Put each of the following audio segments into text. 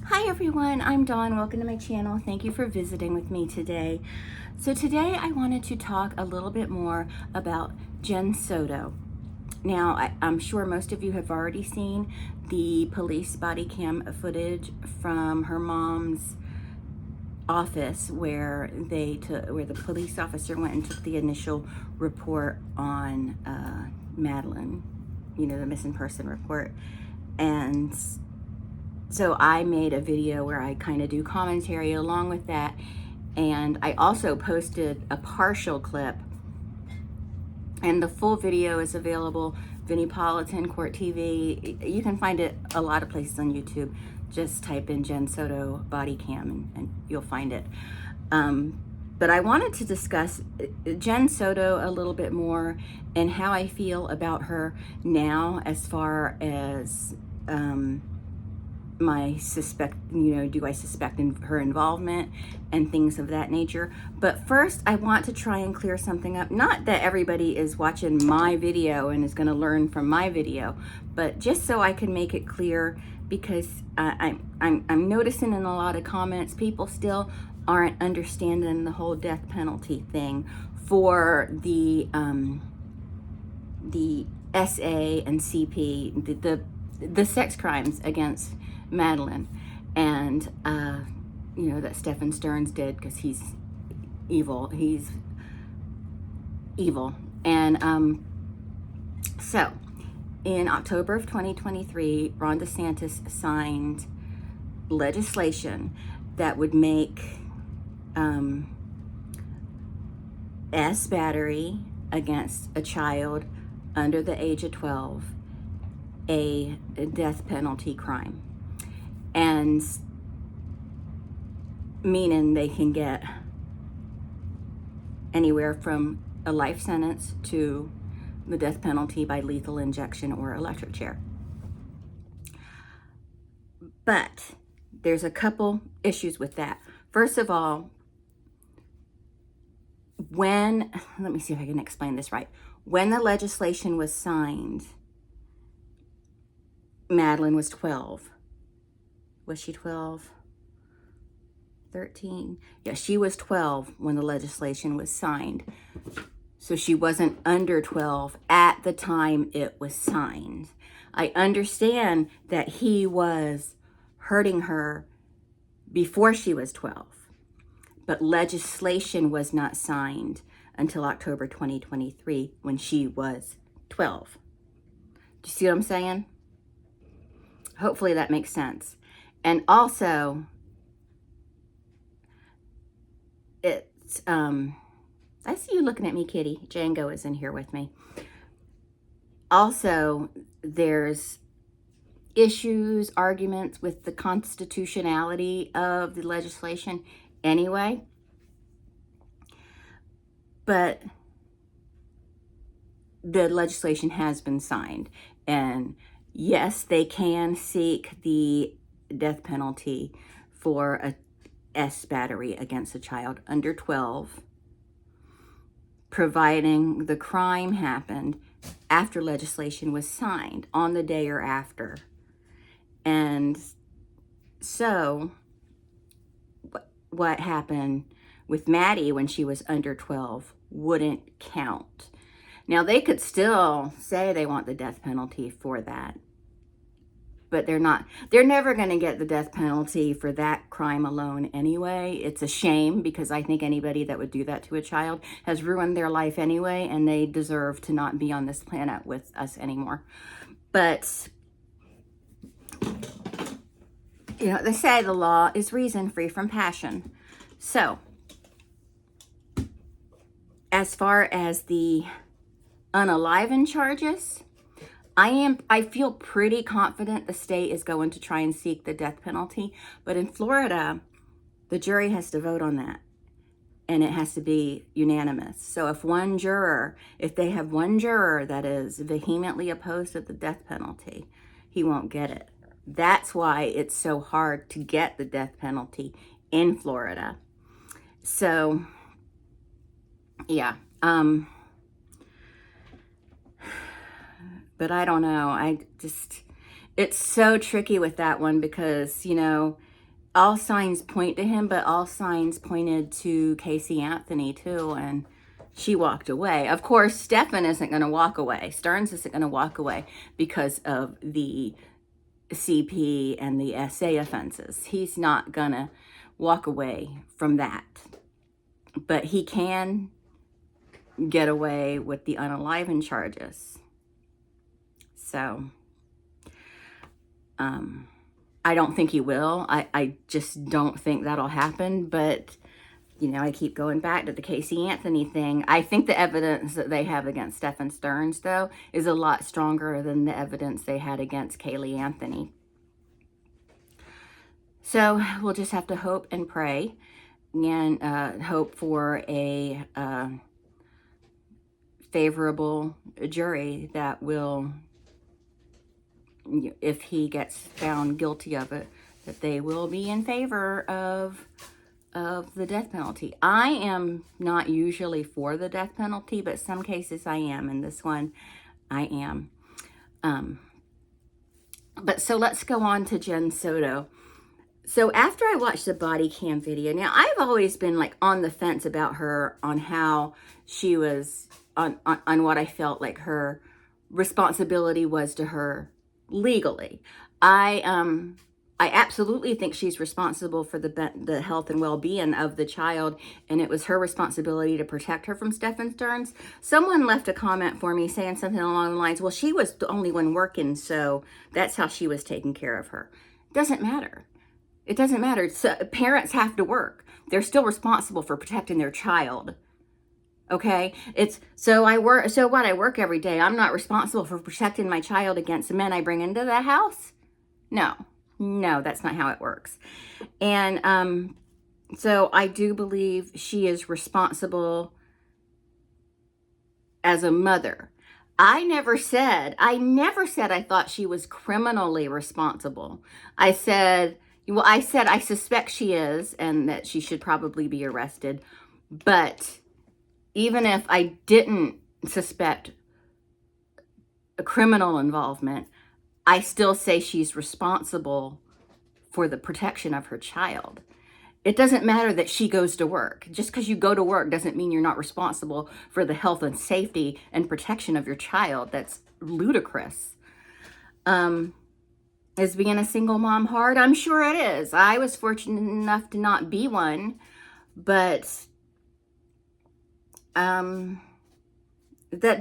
Hi everyone, I'm Dawn. Welcome to my channel. Thank you for visiting with me today. So today I wanted to talk a little bit more about Jenn Soto. Now, I'm sure most of you have already seen the police body cam footage from her mom's office where the police officer went and took the initial report on Madeline, the missing person report. And so I made a video where I kind of do commentary along with that. And I also posted a partial clip, and the full video is available, Vinniepolitan Court TV. You can find it a lot of places on YouTube. Just type in Jenn Soto body cam and you'll find it. But I wanted to discuss Jenn Soto a little bit more and how I feel about her now as far as do I suspect her involvement and things of that nature. But first, I want to try and clear something up. Not that everybody is watching my video and is going to learn from my video, but just so I can make it clear, because I'm noticing in a lot of comments, people still aren't understanding the whole death penalty thing for the SA and CP, the sex crimes against Madeline, and that Stephen Stearns did, because he's evil. He's evil. And so in October of 2023, Ron DeSantis signed legislation that would make S battery against a child under the age of 12 a death penalty crime, and meaning they can get anywhere from a life sentence to the death penalty by lethal injection or electric chair. But there's a couple issues with that. First of all, let me see if I can explain this right. When the legislation was signed, Madeline was 12. Was she 12? 13? Yeah, she was 12 when the legislation was signed. So she wasn't under 12 at the time it was signed. I understand that he was hurting her before she was 12, but legislation was not signed until October 2023 when she was 12. Do you see what I'm saying? Hopefully that makes sense. And also, it's, I see you looking at me, kitty. Django is in here with me. Also, there's issues, arguments with the constitutionality of the legislation anyway. But the legislation has been signed, and yes, they can seek the death penalty for a S battery against a child under 12, providing the crime happened after legislation was signed, on the day or after. And so what happened with Maddie when she was under 12 wouldn't count. Now, they could still say they want the death penalty for that, but they're never going to get the death penalty for that crime alone anyway. It's a shame, because I think anybody that would do that to a child has ruined their life anyway, and they deserve to not be on this planet with us anymore. But, they say the law is reason free from passion. So, as far as the unalivened charges, I feel pretty confident the state is going to try and seek the death penalty. But in Florida, the jury has to vote on that, and it has to be unanimous. So if they have one juror that is vehemently opposed to the death penalty, he won't get it. That's why it's so hard to get the death penalty in Florida. So, yeah. But I don't know. It's so tricky with that one, because, all signs point to him, but all signs pointed to Casey Anthony too, and she walked away. Of course, Stefan isn't going to walk away. Stearns isn't going to walk away because of the CP and the SA offenses. He's not going to walk away from that. But he can get away with the unalivened charges. So, I don't think he will. I just don't think that'll happen. But, you know, I keep going back to the Casey Anthony thing. I think the evidence that they have against Stefan Stearns, though, is a lot stronger than the evidence they had against Kaylee Anthony. So we'll just have to hope and pray and hope for a favorable jury that will, if he gets found guilty of it, that they will be in favor of the death penalty. I am not usually for the death penalty, but some cases I am, and this one I am. But so let's go on to Jenn Soto. So after I watched the body cam video, now I've always been like on the fence about her, on how she was, on what I felt like her responsibility was to her legally. I absolutely think she's responsible for the health and well-being of the child, and it was her responsibility to protect her from Stefan Stearns. Someone left a comment for me saying something along the lines, well, she was the only one working, so that's how she was taking care of her. Doesn't matter. It doesn't matter. So, parents have to work. They're still responsible for protecting their child. Okay? It's so I work, so what? I work every day. I'm not responsible for protecting my child against the men I bring into the house? No. No, that's not how it works. And so I do believe she is responsible as a mother. I never said I thought she was criminally responsible. I said I suspect she is, and that she should probably be arrested. But even if I didn't suspect a criminal involvement, I still say she's responsible for the protection of her child. It doesn't matter that she goes to work. Just because you go to work doesn't mean you're not responsible for the health and safety and protection of your child. That's ludicrous. Is being a single mom hard? I'm sure it is. I was fortunate enough to not be one, but that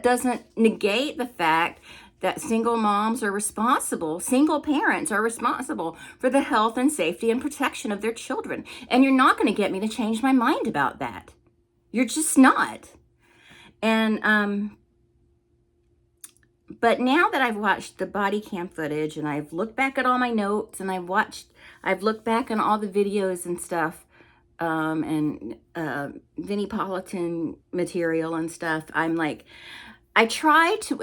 doesn't negate the fact that single moms are responsible, single parents are responsible for the health and safety and protection of their children. And you're not going to get me to change my mind about that. You're just not. And, but now that I've watched the body cam footage and I've looked back at all my notes and I've looked back on all the videos and stuff, and Vinnie Politan material and stuff, I'm like, I try to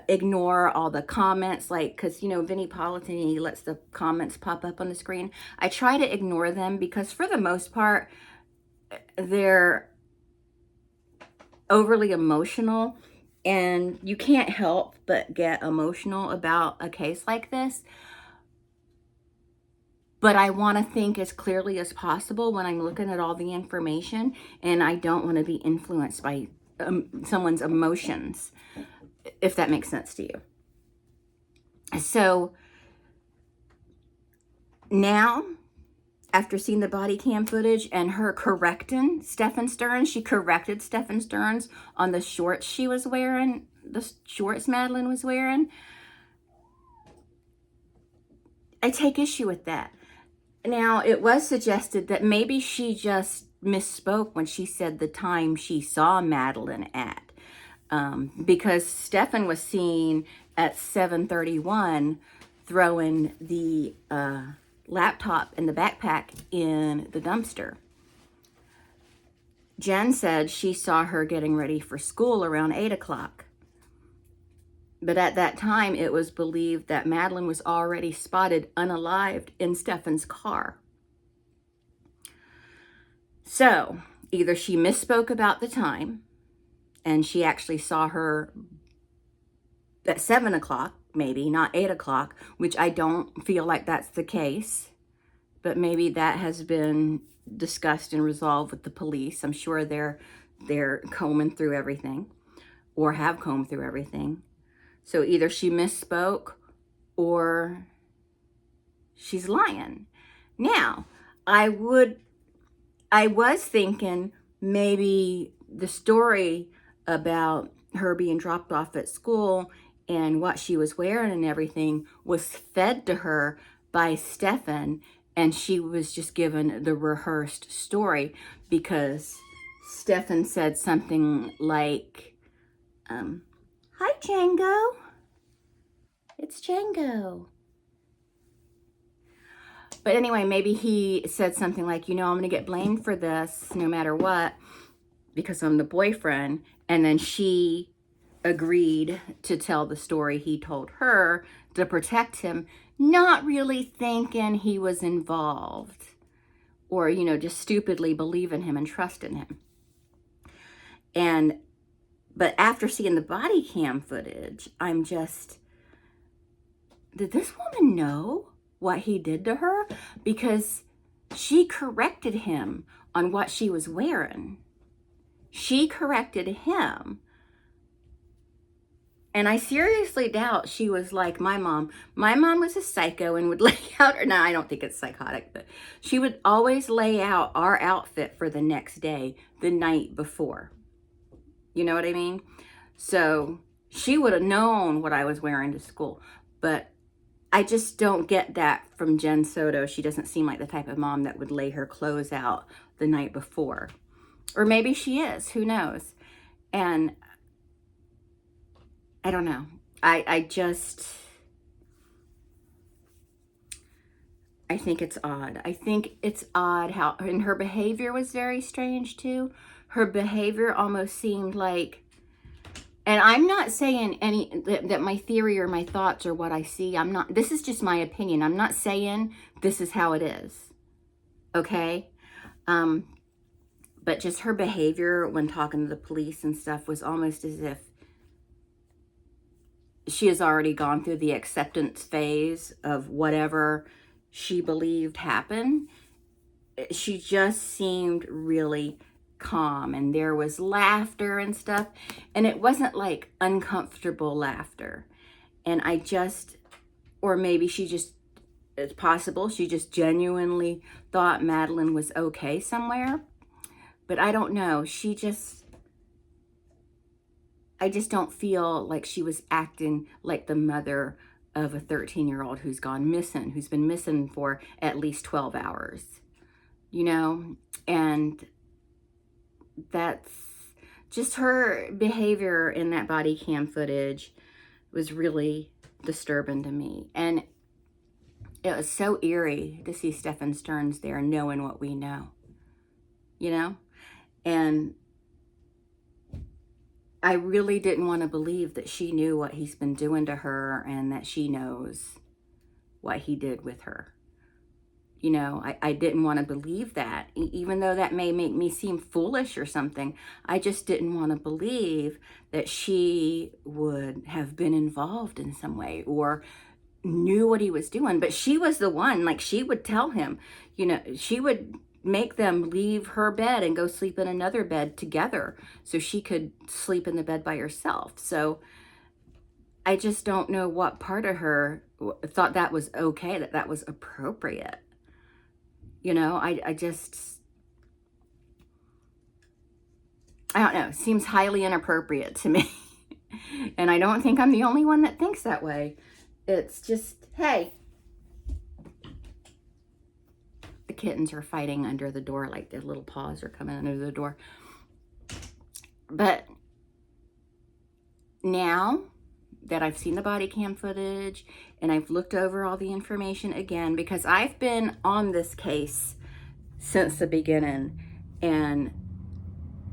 ignore all the comments, like, because, you know, Vinnie Politan, he lets the comments pop up on the screen. I try to ignore them because for the most part, they're overly emotional, and you can't help but get emotional about a case like this. But I want to think as clearly as possible when I'm looking at all the information, and I don't want to be influenced by someone's emotions, if that makes sense to you. So now, after seeing the body cam footage and her correcting Stefan Stearns, she corrected Stefan Stearns on the shorts she was wearing, the shorts Madeline was wearing. I take issue with that. Now, it was suggested that maybe she just misspoke when she said the time she saw Madeline at. Because Stefan was seen at 7:31 throwing the laptop and the backpack in the dumpster. Jenn said she saw her getting ready for school around 8 o'clock. But at that time, it was believed that Madeline was already spotted unalived in Stefan's car. So, either she misspoke about the time, and she actually saw her at 7 o'clock, maybe, not 8 o'clock, which I don't feel like that's the case. but maybe that has been discussed and resolved with the police. I'm sure they're combing through everything, or have combed through everything. So either she misspoke or she's lying. Now, I was thinking maybe the story about her being dropped off at school and what she was wearing and everything was fed to her by Stefan, and she was just given the rehearsed story because Stefan said something like, hi, Django. It's Django. But anyway, maybe he said something like, I'm going to get blamed for this no matter what because I'm the boyfriend. And then she agreed to tell the story he told her to protect him, not really thinking he was involved or, just stupidly believing him and trusting him. But after seeing the body cam footage, I'm just, did this woman know what he did to her? Because she corrected him on what she was wearing. She corrected him. And I seriously doubt she was like my mom. My mom was a psycho and would lay out, or no, I don't think it's psychotic, but she would always lay out our outfit for the next day, the night before. You know what I mean? So she would have known what I was wearing to school. But I just don't get that from Jenn Soto. She doesn't seem like the type of mom that would lay her clothes out the night before. Or maybe she is, who knows? And I don't know. I think it's odd. I think it's odd how, and her behavior was very strange too. Her behavior almost seemed like, and I'm not saying that my theory or my thoughts or what I see, this is just my opinion. I'm not saying this is how it is. Okay? But just her behavior when talking to the police and stuff was almost as if she has already gone through the acceptance phase of whatever she believed happened. She just seemed really calm, and there was laughter and stuff, and it wasn't like uncomfortable laughter. And or maybe it's possible she just genuinely thought Madeline was okay somewhere, but I don't know. I just don't feel like she was acting like the mother of a 13-year-old who's gone missing, who's been missing for at least 12 hours, and that's just her behavior in that body cam footage was really disturbing to me. And it was so eerie to see Stefan Stearns there knowing what we know, and I really didn't want to believe that she knew what he's been doing to her and that she knows what he did with her. I didn't want to believe that, even though that may make me seem foolish or something. I just didn't want to believe that she would have been involved in some way or knew what he was doing. But she was the one, like she would tell him, she would make them leave her bed and go sleep in another bed together so she could sleep in the bed by herself. So I just don't know what part of her thought that was okay, that was appropriate. I don't know. It seems highly inappropriate to me. And I don't think I'm the only one that thinks that way. It's just, hey. The kittens are fighting under the door, like their little paws are coming under the door. But now that I've seen the body cam footage and I've looked over all the information again, because I've been on this case since the beginning, and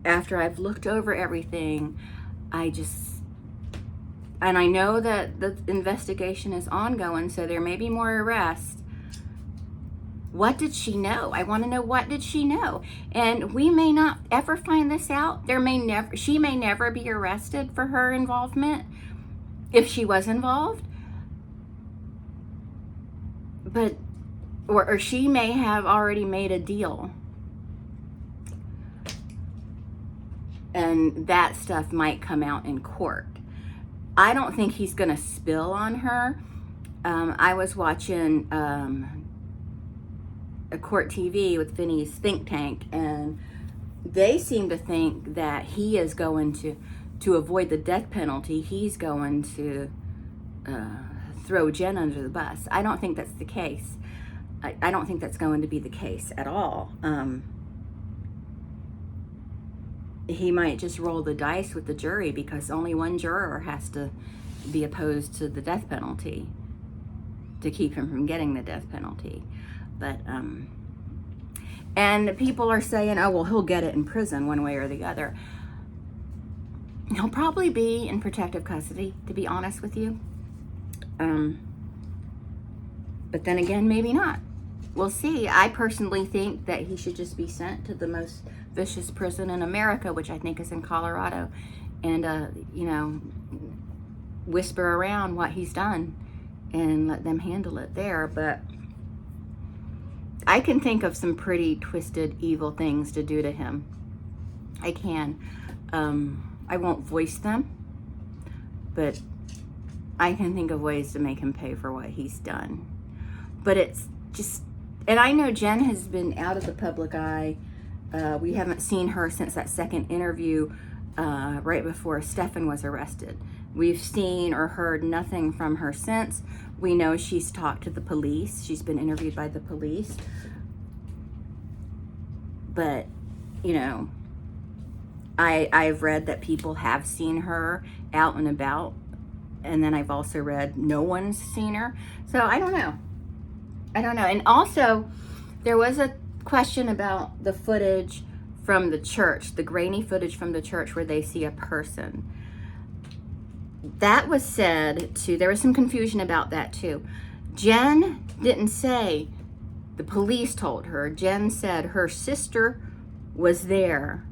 after I've looked over everything, and I know that the investigation is ongoing, so there may be more arrests. What did she know? I want to know, what did she know? And we may not ever find this out. She may never be arrested for her involvement, if she was involved. But or she may have already made a deal. And that stuff might come out in court. I don't think he's going to spill on her. I was watching a court TV with Vinny's think tank, and they seem to think that he is going to avoid the death penalty. He's going to throw Jenn under the bus. I don't think that's the case. I don't think that's going to be the case at all. He might just roll the dice with the jury, because only one juror has to be opposed to the death penalty to keep him from getting the death penalty. But and people are saying, oh well, he'll get it in prison one way or the other. He'll probably be in protective custody, to be honest with you. But then again, maybe not. We'll see. I personally think that he should just be sent to the most vicious prison in America, which I think is in Colorado, and you know, whisper around what he's done and let them handle it there. But I can think of some pretty twisted, evil things to do to him. I can. I won't voice them, but I can think of ways to make him pay for what he's done. But it's just, and I know Jenn has been out of the public eye. We haven't seen her since that second interview right before Stefan was arrested. We've seen or heard nothing from her since. We know she's talked to the police. She's been interviewed by the police. But, you know, I've read that people have seen her out and about. And then I've also read no one's seen her. So I don't know. I don't know. And also, there was a question about the footage from the church, the grainy footage from the church where they see a person. That was said to, there was some confusion about that too. Jenn didn't say, the police told her. Jenn said her sister was there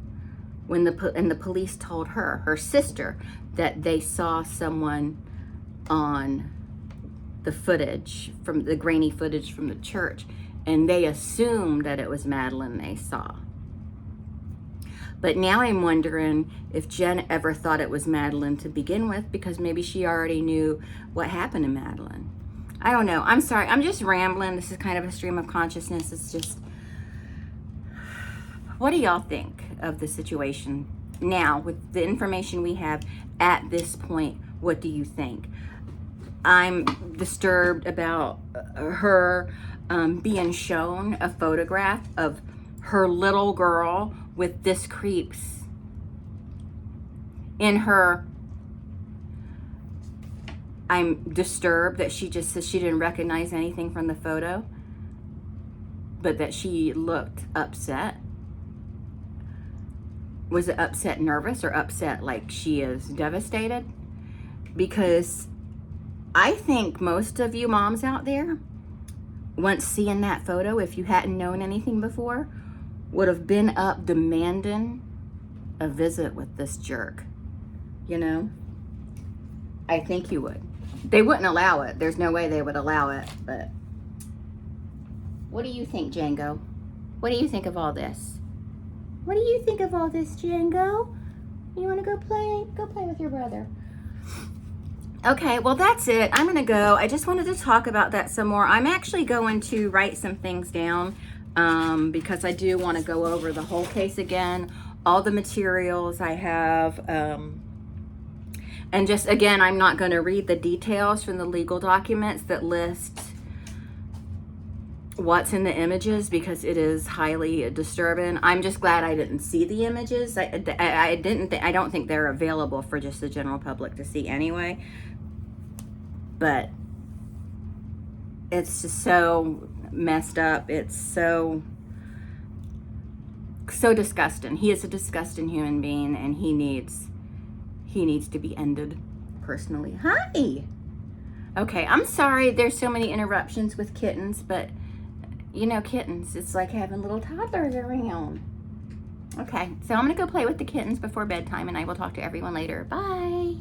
when the police told her sister, that they saw someone on the footage, from the grainy footage from the church, and they assumed that it was Madeline they saw. But now I'm wondering if Jenn ever thought it was Madeline to begin with, because maybe she already knew what happened to Madeline. I don't know. I'm sorry. I'm just rambling. This is kind of a stream of consciousness. It's just, what do y'all think of the situation now with the information we have at this point? What do you think? I'm disturbed about her being shown a photograph of her little girl with this creeps in her. I'm disturbed that she just says she didn't recognize anything from the photo, but that she looked upset. Was it upset nervous, or upset like she is devastated? Because I think most of you moms out there, once seeing that photo, if you hadn't known anything before, would have been up demanding a visit with this jerk. You know? I think you would. They wouldn't allow it. There's no way they would allow it, but what do you think, Django? What do you think of all this? What do you think of all this, Django? You want to go play? Go play with your brother. Okay, well, that's it. I'm going to go. I just wanted to talk about that some more. I'm actually going to write some things down because I do want to go over the whole case again, all the materials I have. And just, again, I'm not going to read the details from the legal documents that list what's in the images, because it is highly disturbing. I'm just glad I didn't see the images. I don't think they're available for just the general public to see anyway. But it's just so messed up. It's so disgusting. He is a disgusting human being, and he needs to be ended personally. Hi. Okay, I'm sorry there's so many interruptions with kittens, but you know, kittens, it's like having little toddlers around. Okay, so I'm gonna go play with the kittens before bedtime, and I will talk to everyone later. Bye.